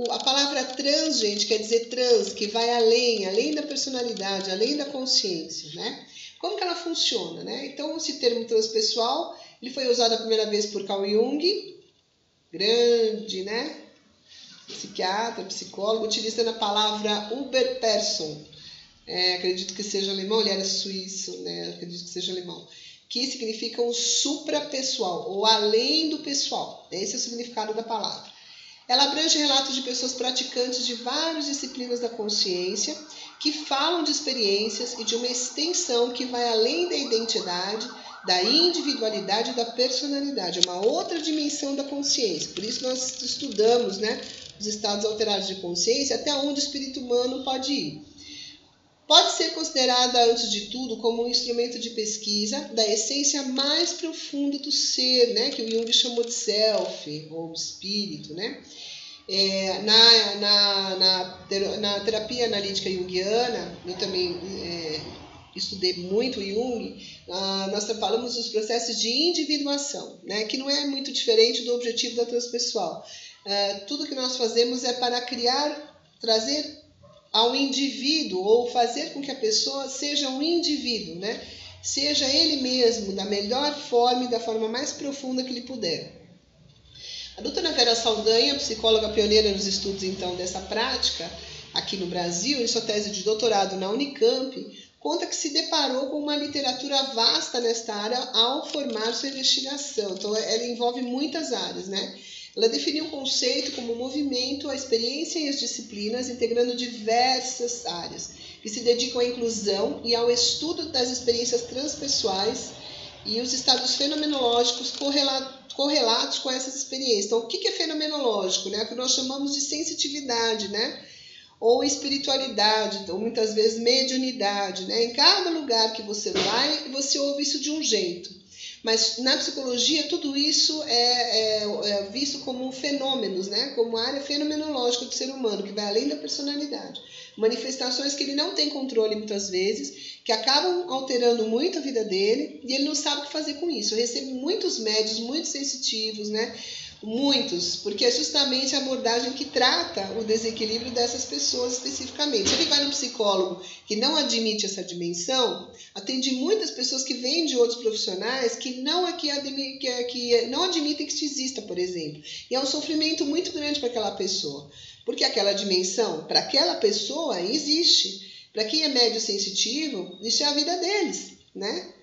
A palavra trans, gente, quer dizer trans, que vai além da personalidade, além da consciência, né? Como que ela funciona, né? Então, esse termo transpessoal, ele foi usado a primeira vez por Carl Jung, grande, né? Psiquiatra, psicólogo, utilizando a palavra Überperson. Acredito que seja alemão, ele era suíço, né? Acredito que seja alemão. Que significa o suprapessoal, ou além do pessoal. Esse é o significado da palavra. Ela abrange relatos de pessoas praticantes de várias disciplinas da consciência, que falam de experiências e de uma extensão que vai além da identidade, da individualidade e da personalidade. É uma outra dimensão da consciência. Por isso nós estudamos, né, os estados alterados de consciência, até onde o espírito humano pode ir. Pode ser considerada, antes de tudo, como um instrumento de pesquisa da essência mais profunda do ser, né? Que o Jung chamou de self, ou espírito, né? Na terapia analítica junguiana, eu também estudei muito o Jung, nós falamos dos processos de individuação, né? Que não é muito diferente do objetivo da transpessoal. Tudo que nós fazemos é para trazer ao indivíduo, ou fazer com que a pessoa seja um indivíduo, né? Seja ele mesmo, da melhor forma e da forma mais profunda que ele puder. A doutora Vera Saldanha, psicóloga pioneira nos estudos, então, dessa prática, aqui no Brasil, em sua tese de doutorado na Unicamp, conta que se deparou com uma literatura vasta nesta área ao formar sua investigação. Então, ela envolve muitas áreas, né? Ela definiu o conceito como movimento, a experiência e as disciplinas, integrando diversas áreas, que se dedicam à inclusão e ao estudo das experiências transpessoais e os estados fenomenológicos correlatos com essas experiências. Então, o que é fenomenológico? Né? O que nós chamamos de sensitividade, né? ou espiritualidade, ou muitas vezes mediunidade, né? Em cada lugar que você vai, você ouve isso de um jeito. Mas na psicologia tudo isso é visto como fenômenos, né? Como área fenomenológica do ser humano, que vai além da personalidade. Manifestações que ele não tem controle muitas vezes, que acabam alterando muito a vida dele, e ele não sabe o que fazer com isso. Eu recebo muitos médios, muito sensitivos, né? Muitos, porque é justamente a abordagem que trata o desequilíbrio dessas pessoas especificamente. Se ele vai no psicólogo que não admite essa dimensão, atende muitas pessoas que vêm de outros profissionais que não admitem que isso exista, por exemplo. E é um sofrimento muito grande para aquela pessoa, porque aquela dimensão, para aquela pessoa, existe. Para quem é médio sensitivo, isso é a vida deles, né?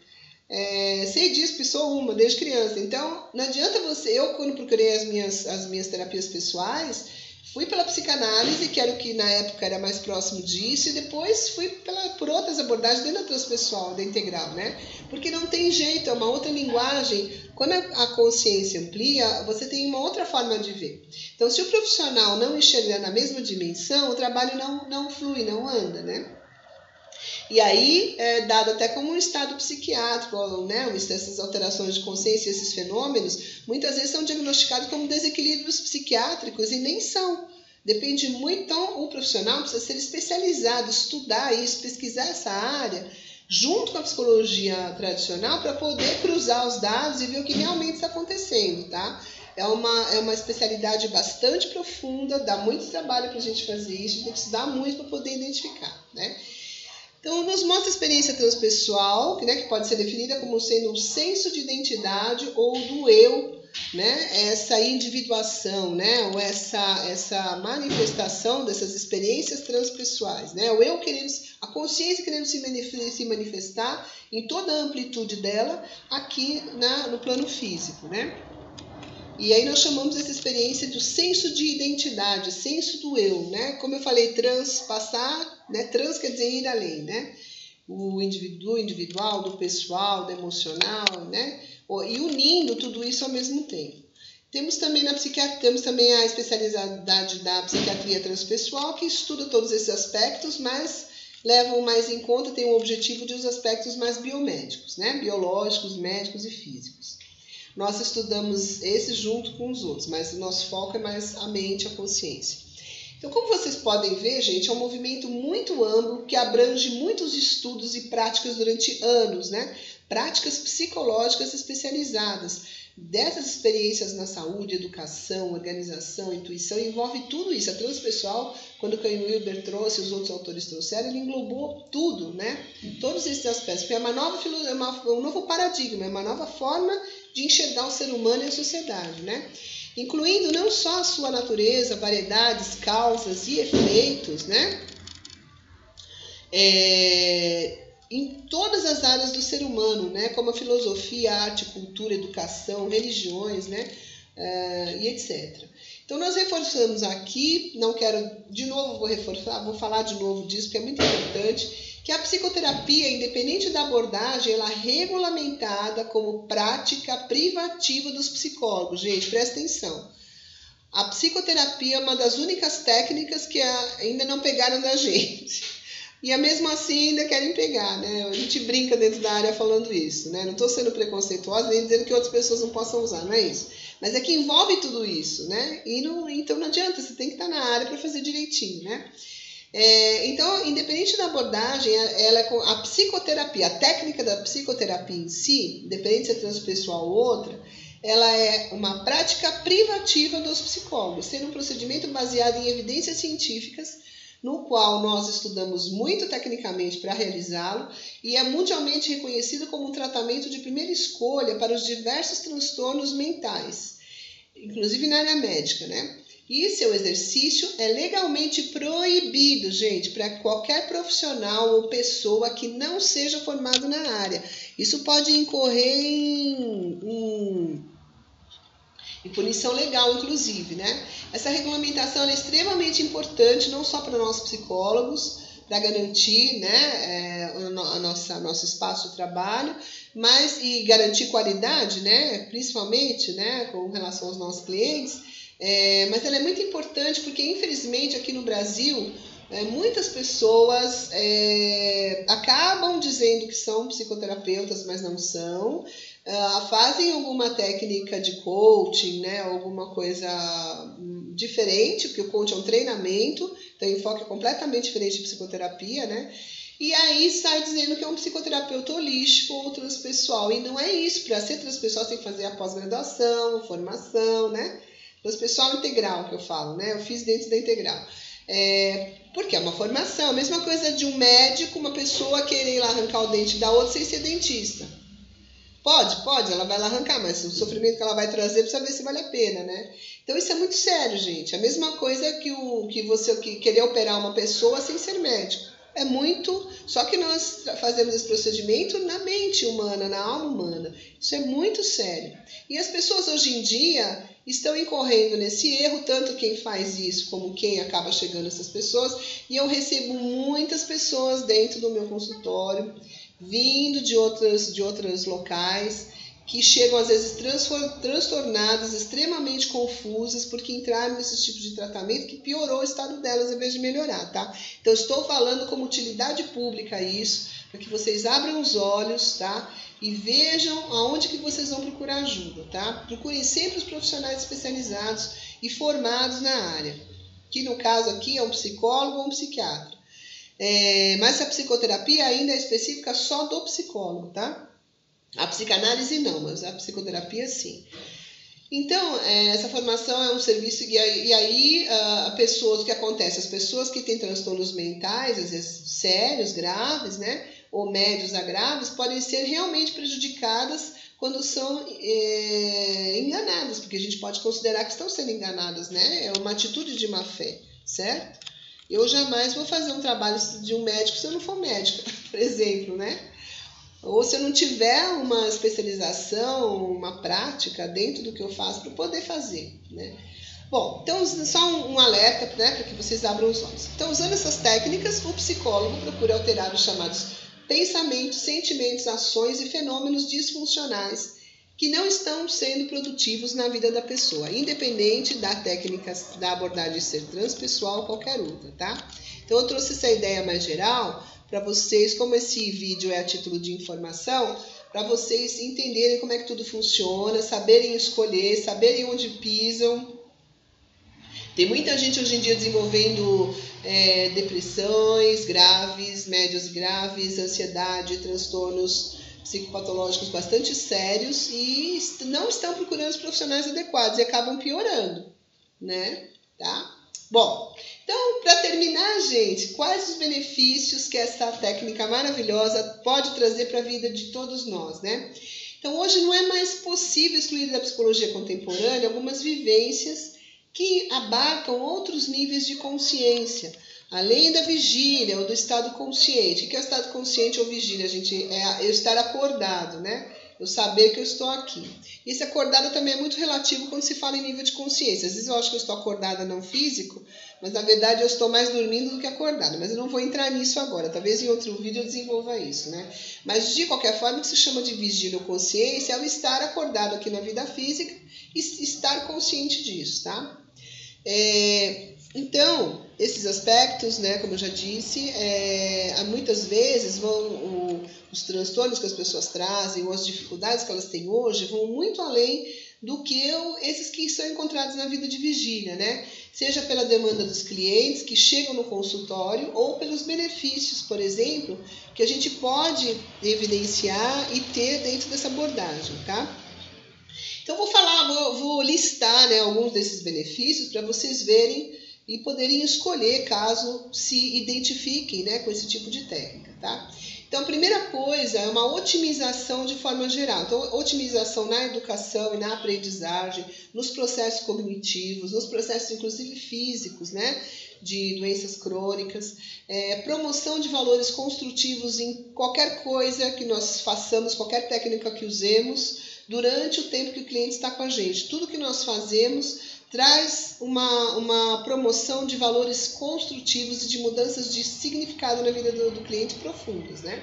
Sei disso, porque sou uma desde criança. Então, não adianta você... Eu, quando procurei as minhas terapias pessoais, fui pela psicanálise, que era o que na época era mais próximo disso, e depois fui por outras abordagens dentro da transpessoal, da integral, né? Porque não tem jeito, é uma outra linguagem. Quando a consciência amplia, você tem uma outra forma de ver. Então, se o profissional não enxergar na mesma dimensão, o trabalho não flui, não anda, né? E aí, dado até como um estado psiquiátrico, né, essas alterações de consciência, esses fenômenos, muitas vezes são diagnosticados como desequilíbrios psiquiátricos e nem são. Depende muito, então o profissional precisa ser especializado, estudar isso, pesquisar essa área, junto com a psicologia tradicional, para poder cruzar os dados e ver o que realmente está acontecendo, tá? É uma especialidade bastante profunda, dá muito trabalho para a gente fazer isso, tem que estudar muito para poder identificar, né? Então, nos mostra a experiência transpessoal, né, que pode ser definida como sendo um senso de identidade ou do eu, né, essa individuação, né, ou essa manifestação dessas experiências transpessoais, né, o eu querendo, a consciência querendo se manifestar em toda a amplitude dela aqui no plano físico, né. E aí nós chamamos essa experiência do senso de identidade, senso do eu, né? Como eu falei, transpassar, né? Trans quer dizer ir além, né? O individual, do pessoal, do emocional, né? E unindo tudo isso ao mesmo tempo. Temos também a especialidade da psiquiatria transpessoal, que estuda todos esses aspectos, mas levam mais em conta, tem o objetivo de os aspectos mais biomédicos, né? Biológicos, médicos e físicos. Nós estudamos esse junto com os outros, mas o nosso foco é mais a mente, a consciência. Então, como vocês podem ver, gente, é um movimento muito amplo que abrange muitos estudos e práticas durante anos, né? Práticas psicológicas especializadas. Dessas experiências na saúde, educação, organização, intuição, envolve tudo isso. A transpessoal, quando o Caio Wilber trouxe, os outros autores trouxeram, ele englobou tudo, né? Todos esses aspectos. Porque é um novo paradigma, é uma nova forma de enxergar o ser humano e a sociedade, né? Incluindo não só a sua natureza, variedades, causas e efeitos, né? Em todas as áreas do ser humano, né? Como a filosofia, arte, cultura, educação, religiões, né? E etc. Então, nós reforçamos aqui, não quero, de novo vou reforçar, vou falar de novo disso, porque é muito importante, que a psicoterapia, independente da abordagem, ela é regulamentada como prática privativa dos psicólogos. Gente, presta atenção. A psicoterapia é uma das únicas técnicas que ainda não pegaram da gente. E mesmo assim ainda querem pegar, né? A gente brinca dentro da área falando isso, né? Não estou sendo preconceituosa nem dizendo que outras pessoas não possam usar, não é isso. Mas é que envolve tudo isso, né? Então não adianta, você tem que estar na área para fazer direitinho, né? Então, independente da abordagem, a psicoterapia, a técnica da psicoterapia em si, independente se é transpessoal ou outra, ela é uma prática privativa dos psicólogos, sendo um procedimento baseado em evidências científicas, no qual nós estudamos muito tecnicamente para realizá-lo e é mundialmente reconhecido como um tratamento de primeira escolha para os diversos transtornos mentais, inclusive na área médica, né? E seu exercício é legalmente proibido, gente, para qualquer profissional ou pessoa que não seja formado na área. Isso pode incorrer em punição legal, inclusive, né? Essa regulamentação é extremamente importante, não só para nós psicólogos, para garantir, né, nosso espaço de trabalho, mas e garantir qualidade, né, principalmente, né, com relação aos nossos clientes. Mas ela é muito importante porque, infelizmente, aqui no Brasil, Muitas pessoas acabam dizendo que são psicoterapeutas, mas não são. Fazem alguma técnica de coaching, né, alguma coisa diferente, porque o coaching é um treinamento, então o enfoque é completamente diferente de psicoterapia, né? E aí sai dizendo que é um psicoterapeuta holístico ou transpessoal. E não é isso. Para ser transpessoal, você tem que fazer a pós-graduação, formação, né? Transpessoal integral que eu falo, né? Eu fiz dentro da integral. Porque é uma formação. A mesma coisa de um médico, uma pessoa querer ir lá arrancar o dente da outra sem ser dentista. Pode, ela vai lá arrancar, mas o sofrimento que ela vai trazer precisa ver se vale a pena, né? Então isso é muito sério, gente. A mesma coisa que você querer operar uma pessoa sem ser médico. É muito, só que nós fazemos esse procedimento na mente humana, na alma humana. Isso é muito sério. E as pessoas hoje em dia estão incorrendo nesse erro, tanto quem faz isso como quem acaba chegando a essas pessoas. E eu recebo muitas pessoas dentro do meu consultório, vindo de outros locais, que chegam às vezes transtornadas, extremamente confusas, porque entraram nesse tipo de tratamento que piorou o estado delas em vez de melhorar, tá? Então, estou falando como utilidade pública isso, para que vocês abram os olhos, tá? E vejam aonde que vocês vão procurar ajuda, tá? Procurem sempre os profissionais especializados e formados na área, que no caso aqui é um psicólogo ou um psiquiatra. Mas a psicoterapia ainda é específica só do psicólogo, tá? A psicanálise não, mas a psicoterapia sim. Então, essa formação é um serviço, e aí o que acontece? As pessoas que têm transtornos mentais, às vezes sérios, graves, né, ou médios a graves, podem ser realmente prejudicadas quando são enganadas, porque a gente pode considerar que estão sendo enganadas, né? É uma atitude de má fé, certo? Eu jamais vou fazer um trabalho de um médico se eu não for médica, por exemplo, né? Ou se eu não tiver uma especialização, uma prática dentro do que eu faço para poder fazer, né? Bom, então só um alerta, né, para que vocês abram os olhos. Então, usando essas técnicas, o psicólogo procura alterar os chamados pensamentos, sentimentos, ações e fenômenos disfuncionais que não estão sendo produtivos na vida da pessoa, independente da técnica, da abordagem ser transpessoal ou qualquer outra, tá? Então, eu trouxe essa ideia mais geral para vocês, como esse vídeo é a título de informação, para vocês entenderem como é que tudo funciona, saberem escolher, saberem onde pisam. Tem muita gente hoje em dia desenvolvendo depressões graves, médias graves, ansiedade, transtornos psicopatológicos bastante sérios e não estão procurando os profissionais adequados e acabam piorando, né? Tá? Bom, então, para terminar, gente, quais os benefícios que essa técnica maravilhosa pode trazer para a vida de todos nós, né? Então, hoje não é mais possível excluir da psicologia contemporânea algumas vivências que abarcam outros níveis de consciência, além da vigília ou do estado consciente. O que é o estado consciente ou vigília, gente? É eu estar acordado, né? Eu saber que eu estou aqui. Esse acordado também é muito relativo quando se fala em nível de consciência. Às vezes eu acho que eu estou acordada não físico, mas na verdade eu estou mais dormindo do que acordada. Mas eu não vou entrar nisso agora. Talvez em outro vídeo eu desenvolva isso, né? Mas de qualquer forma, o que se chama de vigília ou consciência é o estar acordado aqui na vida física e estar consciente disso, tá? Então, esses aspectos, né, como eu já disse, muitas vezes os transtornos que as pessoas trazem ou as dificuldades que elas têm hoje vão muito além do que esses que são encontrados na vida de vigília, né? Seja pela demanda dos clientes que chegam no consultório ou pelos benefícios, por exemplo, que a gente pode evidenciar e ter dentro dessa abordagem, tá? Então, vou listar, né, alguns desses benefícios para vocês verem e poderem escolher caso se identifiquem, né, com esse tipo de técnica, tá? Então, a primeira coisa é uma otimização de forma geral. Então, otimização na educação e na aprendizagem, nos processos cognitivos, nos processos, inclusive, físicos, né, de doenças crônicas, promoção de valores construtivos em qualquer coisa que nós façamos, qualquer técnica que usemos, durante o tempo que o cliente está com a gente. Tudo que nós fazemos traz uma promoção de valores construtivos e de mudanças de significado na vida do cliente profundas, né?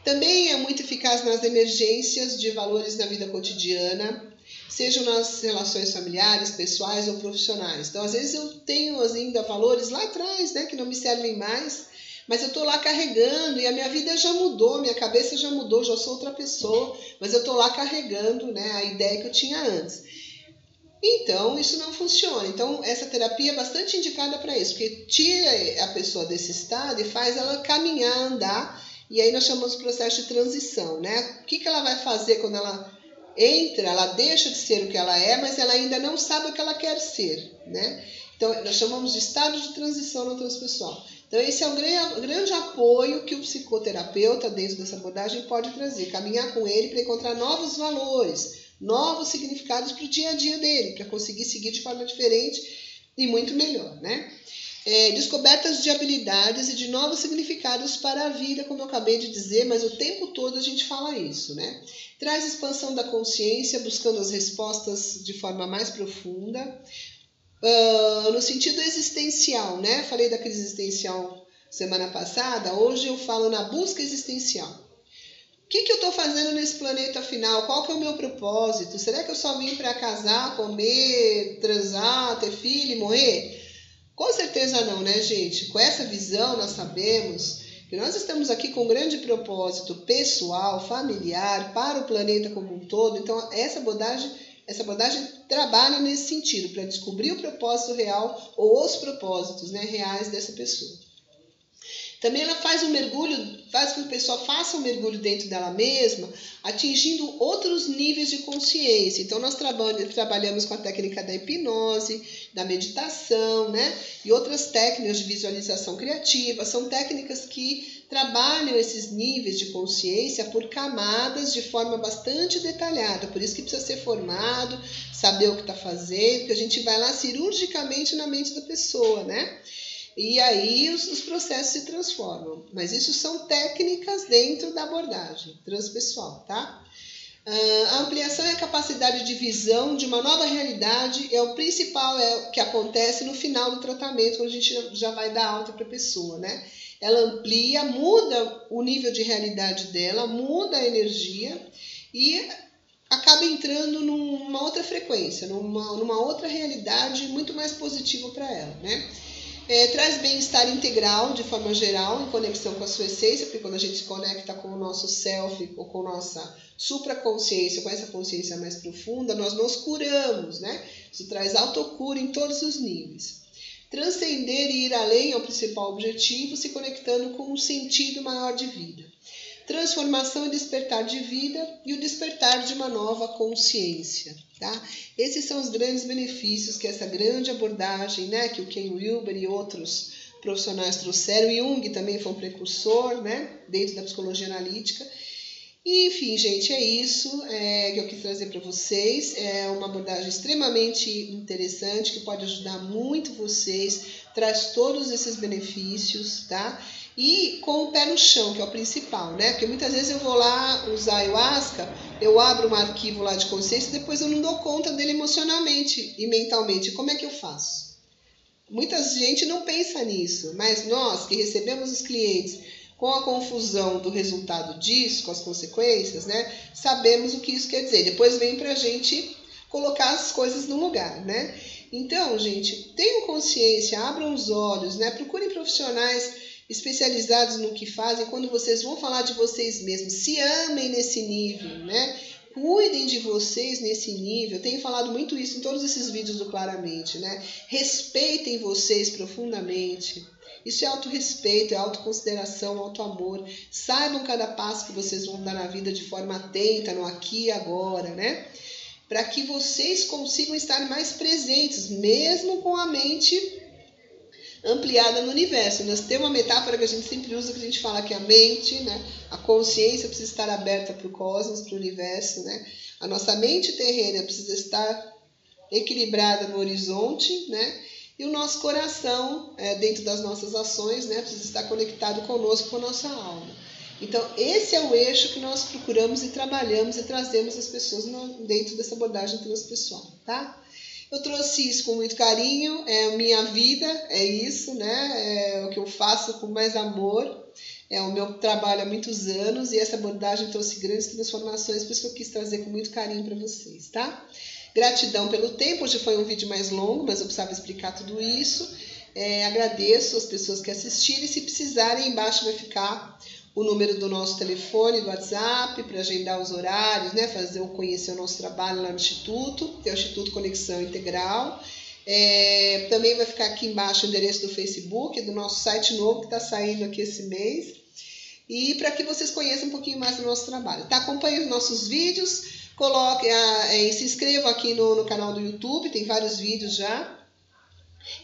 Também é muito eficaz nas emergências de valores na vida cotidiana. sejam nas relações familiares, pessoais ou profissionais. Então, às vezes eu tenho ainda valores lá atrás, né, que não me servem mais, mas eu estou lá carregando e a minha vida já mudou, minha cabeça já mudou, já sou outra pessoa, mas eu estou lá carregando, né, a ideia que eu tinha antes. Então, isso não funciona. Então, essa terapia é bastante indicada para isso, porque tira a pessoa desse estado e faz ela caminhar, andar, e aí nós chamamos de processo de transição, né? O que ela vai fazer quando ela entra, ela deixa de ser o que ela é, mas ela ainda não sabe o que ela quer ser, né? Então, nós chamamos de estado de transição no transpessoal. Então, esse é o grande apoio que o psicoterapeuta, dentro dessa abordagem, pode trazer. Caminhar com ele para encontrar novos valores, novos significados para o dia a dia dele, para conseguir seguir de forma diferente e muito melhor, né? Descobertas de habilidades e de novos significados para a vida, como eu acabei de dizer, mas o tempo todo a gente fala isso, né? Traz expansão da consciência, buscando as respostas de forma mais profunda, no sentido existencial, né? Falei da crise existencial semana passada, hoje eu falo na busca existencial. O que eu estou fazendo nesse planeta final? Qual que é o meu propósito? Será que eu só vim para casar, comer, transar, ter filho e morrer? Com certeza não, né, gente? Com essa visão, nós sabemos que nós estamos aqui com um grande propósito pessoal, familiar, para o planeta como um todo. Então, essa abordagem trabalha nesse sentido, para descobrir o propósito real ou os propósitos, né, reais dessa pessoa. Também ela faz um mergulho, faz com que a pessoa faça um mergulho dentro dela mesma, atingindo outros níveis de consciência. Então, nós trabalhamos com a técnica da hipnose, da meditação, né? E outras técnicas de visualização criativa. São técnicas que trabalham esses níveis de consciência por camadas de forma bastante detalhada. Por isso que precisa ser formado, saber o que está fazendo, porque a gente vai lá cirurgicamente na mente da pessoa, né? E aí os processos se transformam. Mas isso são técnicas dentro da abordagem transpessoal, tá? A ampliação e a capacidade de visão de uma nova realidade é o principal, que acontece no final do tratamento, quando a gente já vai dar alta para a pessoa, né? Ela amplia, muda o nível de realidade dela, muda a energia e acaba entrando numa outra frequência, numa outra realidade muito mais positiva para ela, né? Traz bem-estar integral, de forma geral, em conexão com a sua essência, porque quando a gente se conecta com o nosso self, ou com a nossa supraconsciência, com essa consciência mais profunda, nós nos curamos, né? Isso traz autocura em todos os níveis. Transcender e ir além é o principal objetivo, se conectando com um sentido maior de vida. Transformação e despertar de vida e o despertar de uma nova consciência, tá? Esses são os grandes benefícios que essa grande abordagem, né, que o Ken Wilber e outros profissionais trouxeram, Jung também foi um precursor, né, dentro da psicologia analítica. E, enfim, gente, é isso que eu quis trazer para vocês. É uma abordagem extremamente interessante que pode ajudar muito vocês, traz todos esses benefícios, tá? E com o pé no chão, que é o principal, né? Porque muitas vezes eu vou lá usar ayahuasca, eu abro um arquivo lá de consciência e depois eu não dou conta dele emocionalmente e mentalmente. Como é que eu faço? Muita gente não pensa nisso, mas nós que recebemos os clientes com a confusão do resultado disso, com as consequências, né? Sabemos o que isso quer dizer. Depois vem pra gente colocar as coisas no lugar, né? Então, gente, tenham consciência, abram os olhos, né? Procurem profissionais especializados no que fazem. Quando vocês vão falar de vocês mesmos, se amem nesse nível, né? Cuidem de vocês nesse nível. Eu tenho falado muito isso em todos esses vídeos do Claramente, né? Respeitem vocês profundamente. Isso é autorrespeito, é autoconsideração, autoamor. Saibam cada passo que vocês vão dar na vida de forma atenta, no aqui e agora, né? Para que vocês consigam estar mais presentes, mesmo com a mente ampliada no universo. Nós temos uma metáfora que a gente sempre usa, que a gente fala que a mente, né, a consciência precisa estar aberta para o cosmos, para o universo, né? A nossa mente terrena precisa estar equilibrada no horizonte, né? E o nosso coração, dentro das nossas ações, né, precisa estar conectado conosco, com a nossa alma. Então, esse é o eixo que nós procuramos e trabalhamos e trazemos as pessoas dentro dessa abordagem transpessoal, tá? Eu trouxe isso com muito carinho, é a minha vida, é isso, né? É o que eu faço com mais amor. É o meu trabalho há muitos anos e essa abordagem trouxe grandes transformações, por isso que eu quis trazer com muito carinho para vocês, tá? Gratidão pelo tempo, hoje foi um vídeo mais longo, mas eu precisava explicar tudo isso. Agradeço as pessoas que assistiram e se precisarem, embaixo vai ficar o número do nosso telefone, do WhatsApp, para agendar os horários, né? Conhecer o nosso trabalho lá no Instituto, que é o Instituto Conexão Integral. Também vai ficar aqui embaixo o endereço do Facebook, do nosso site novo que está saindo aqui esse mês. E para que vocês conheçam um pouquinho mais do nosso trabalho. Tá? Acompanhem os nossos vídeos, se inscrevam aqui no canal do YouTube, tem vários vídeos já.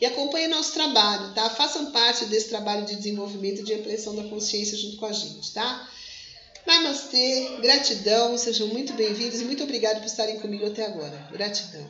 E acompanhem nosso trabalho, tá? Façam parte desse trabalho de desenvolvimento e de ampliação da consciência junto com a gente, tá? Namastê, gratidão, sejam muito bem-vindos e muito obrigado por estarem comigo até agora. Gratidão.